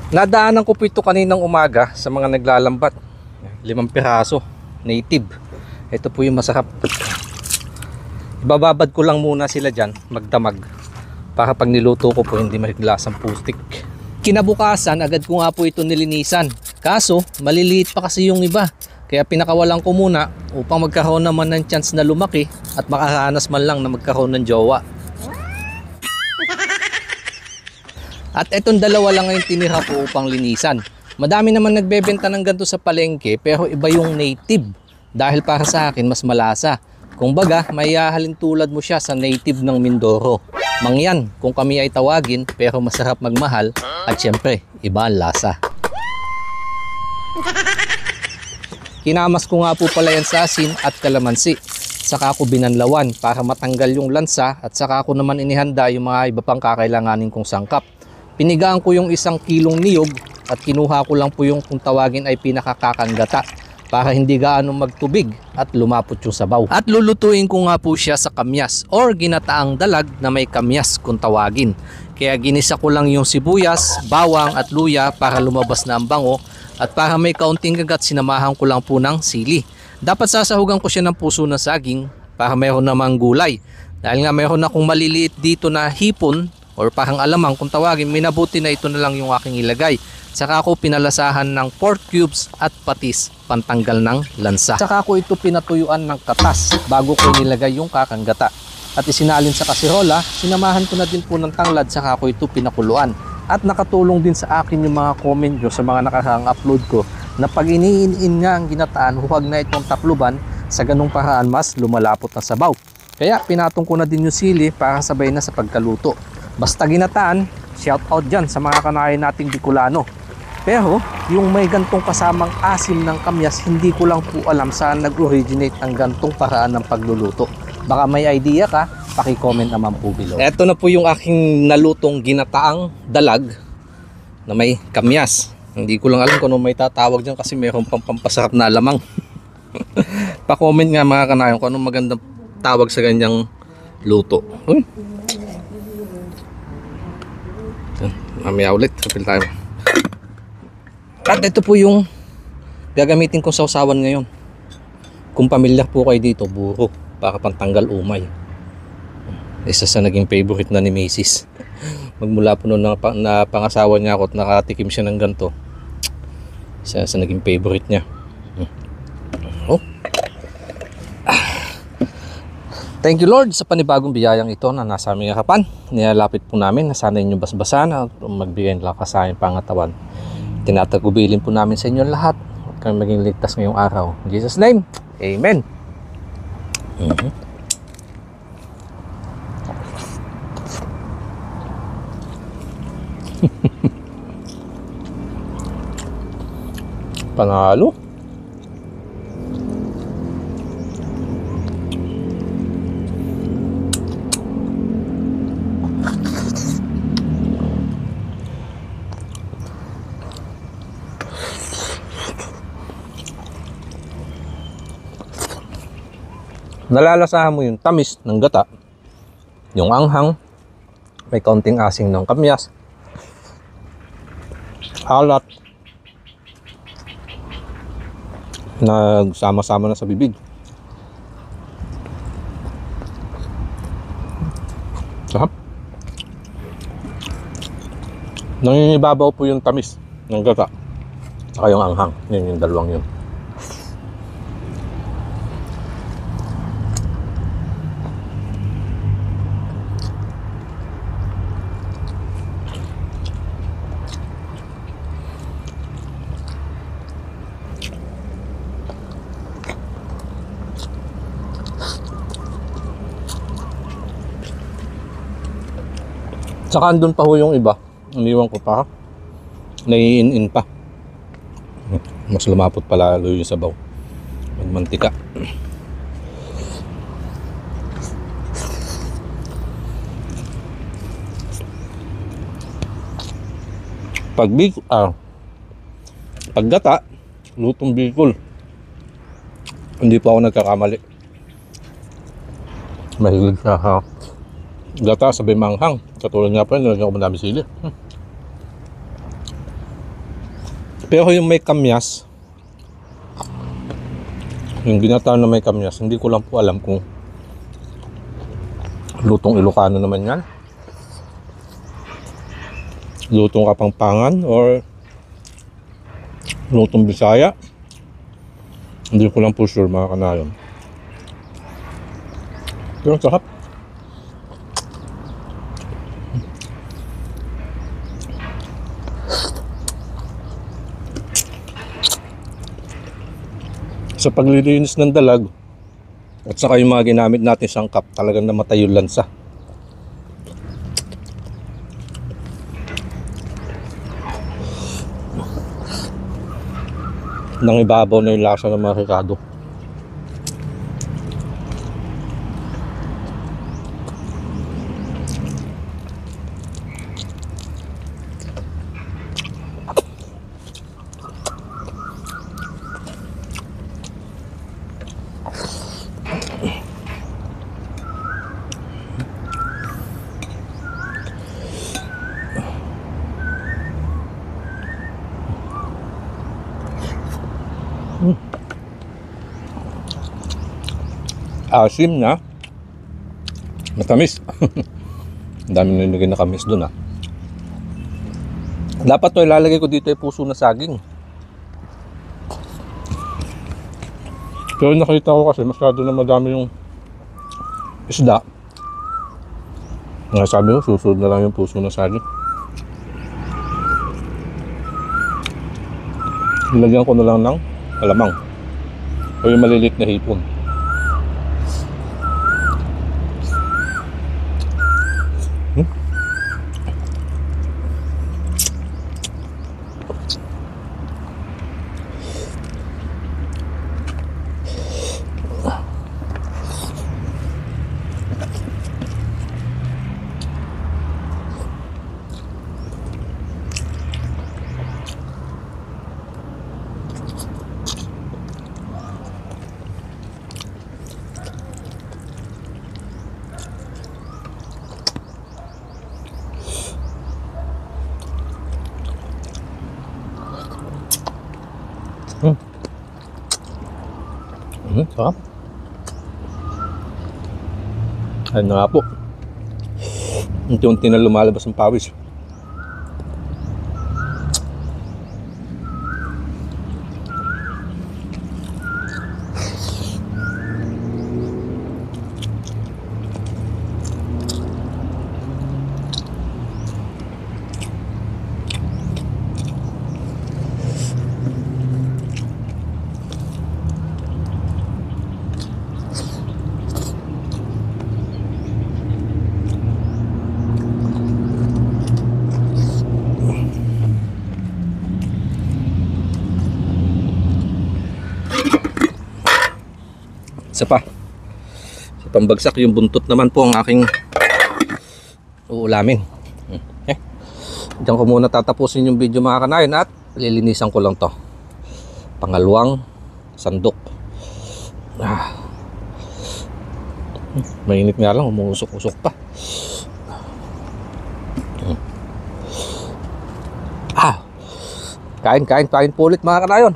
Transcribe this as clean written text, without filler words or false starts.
Nadaanan ko po ito kaninang umaga sa mga naglalambat. 5 piraso, native. Ito po yung masarap. Ibababad ko lang muna sila dyan, magdamag. Para pag niluto ko po hindi mahiglasang pustik. Kinabukasan, agad ko nga po ito nilinisan. Kaso, maliliit pa kasi yung iba. Kaya pinakawalan ko muna upang magkaroon naman ng chance na lumaki at makaranas man lang na magkaroon ng jowa. At etong dalawa lang yung tinira ko upang linisan. Madami naman nagbebenta ng ganito sa palengke pero iba yung native. Dahil para sa akin mas malasa. Kung baga, may hahalin tulad mo siya sa native ng Mindoro. Mangyan kung kami ay tawagin pero masarap magmahal at syempre iba ang lasa. Kinamas ko nga po pala yan sa asin at kalamansi. Saka ko binanlawan para matanggal yung lansa at saka ko naman inihanda yung mga iba pang kakailanganin kong sangkap. Pinigaan ko yung 1 kilong niyog at kinuha ko lang po yung kung tawagin ay pinakakakanggata para hindi gaano magtubig at lumapot yung sabaw. At lulutuin ko nga po siya sa kamyas or ginataang dalag na may kamyas kung tawagin. Kaya ginisa ko lang yung sibuyas, bawang at luya para lumabas na ang bango. At para may kaunting gagat, sinamahan ko lang po ng sili. Dapat sasahugan ko siya ng puso ng saging para mayroon namang gulay. Dahil nga mayroon akong maliliit dito na hipon or parang alamang kung tawagin, minabuti na ito na lang yung aking ilagay. Saka ako pinalasahan ng pork cubes at patis, pantanggal ng lansa. Saka ako ito pinatuyuan ng katas bago ko nilagay yung kakanggata. At isinalin sa kasirola, sinamahan ko na din po ng tanglad, saka ako ito pinakuluan. At nakatulong din sa akin yung mga comment nyo sa mga nakakang upload ko na pag iniin nga ang ginataan, huwag na itong takluban, sa ganung paraan mas lumalapot na sabaw. Kaya pinatong ko na din yung sili para sabay na sa pagkaluto. Basta ginataan, shout out dyan sa mga kanayan nating Bicolano. Pero yung may gantong kasamang asim ng kamyas, hindi ko lang po alam saan nag-originate ang gantong paraan ng pagluluto. Baka may idea ka, paki-comment naman po below. Ito na po yung aking nalutong ginataang dalag na may kamyas. Hindi ko lang alam kung ano may tatawag dyan kasi mayroon pang pampasarap na alamang. Pa-comment nga mga kanayon kung anong magandang tawag sa ganyang luto. Uy. Mamaya ulit, kapil tayo. At ito po yung gagamitin kong sausawan ngayon. Kung pamilyar po kayo dito, buro para pantanggal umay. Isa sa naging favorite na ni Macy's. Magmula po noon na pangasawa niya ako at nakatikim siya ng ganito. Isa sa naging favorite niya. Oh. Thank you Lord sa panibagong biyayang ito na nasa aming harapan. Nilalapit po namin na sana inyong basbasan at magbigay ng lakas sa aming pangatawan. Tinatagubilin po namin sa inyo lahat at kami maging ligtas ngayong araw. In Jesus' name, Amen. Panalo. Nalalasahan mo yung tamis ng gata, yung anghang, may kaunting asing ng kamyas, halat, nagsama-sama na sa bibig. Sarap. Nangingibabaw po yung tamis ng gata saka yung anghang. Yun yung dalawang yun. Saka andun pa ho yung iba. Iniwan ko pa. Naiin-in pa. Mas lumapot pala yung sabaw. Magmantika. Paggata, lutong Bicol. Hindi pa ako nagkakamali. Mahilig sa gata sabay manghang. Katulad nga pa yun, nilagyan ko madami sili. Pero yung may kamyas, yung ginataon na may kamyas, hindi ko lang po alam kung lutong Ilocano naman yan, lutong Kapampangan, or lutong Bisaya. Hindi ko lang po sure mga kanayon. Pero ang sarap. Sa paglilinis ng dalag at saka yung mga ginamit natin sangkap, talagang namatay yung lansa. Nang ibabaw na yung lasa ng mga Ricardo. Asim na, matamis. Ang dami na nilagay na kamis dun, ah. Dapat to ilalagay ko dito yung puso na saging. Pero nakita ko kasi masyado na madami yung isda. Nga sabi ko, susunod na lang yung puso na saging. Nilagyan ko na lang ng alamang o yung maliliit na hipon. Sarap. Ayun na nga po. Unti-unti na lumalabas ang pawis. Isa pa. Sa pambagsak yung buntot naman po ang aking uulamin. Diyan ko muna tatapusin yung video mga kanayon at lilinisan ko lang to. Pangalawang sandok. Mainit nga lang, umuusok-usok pa. Kain po ulit mga kanayon.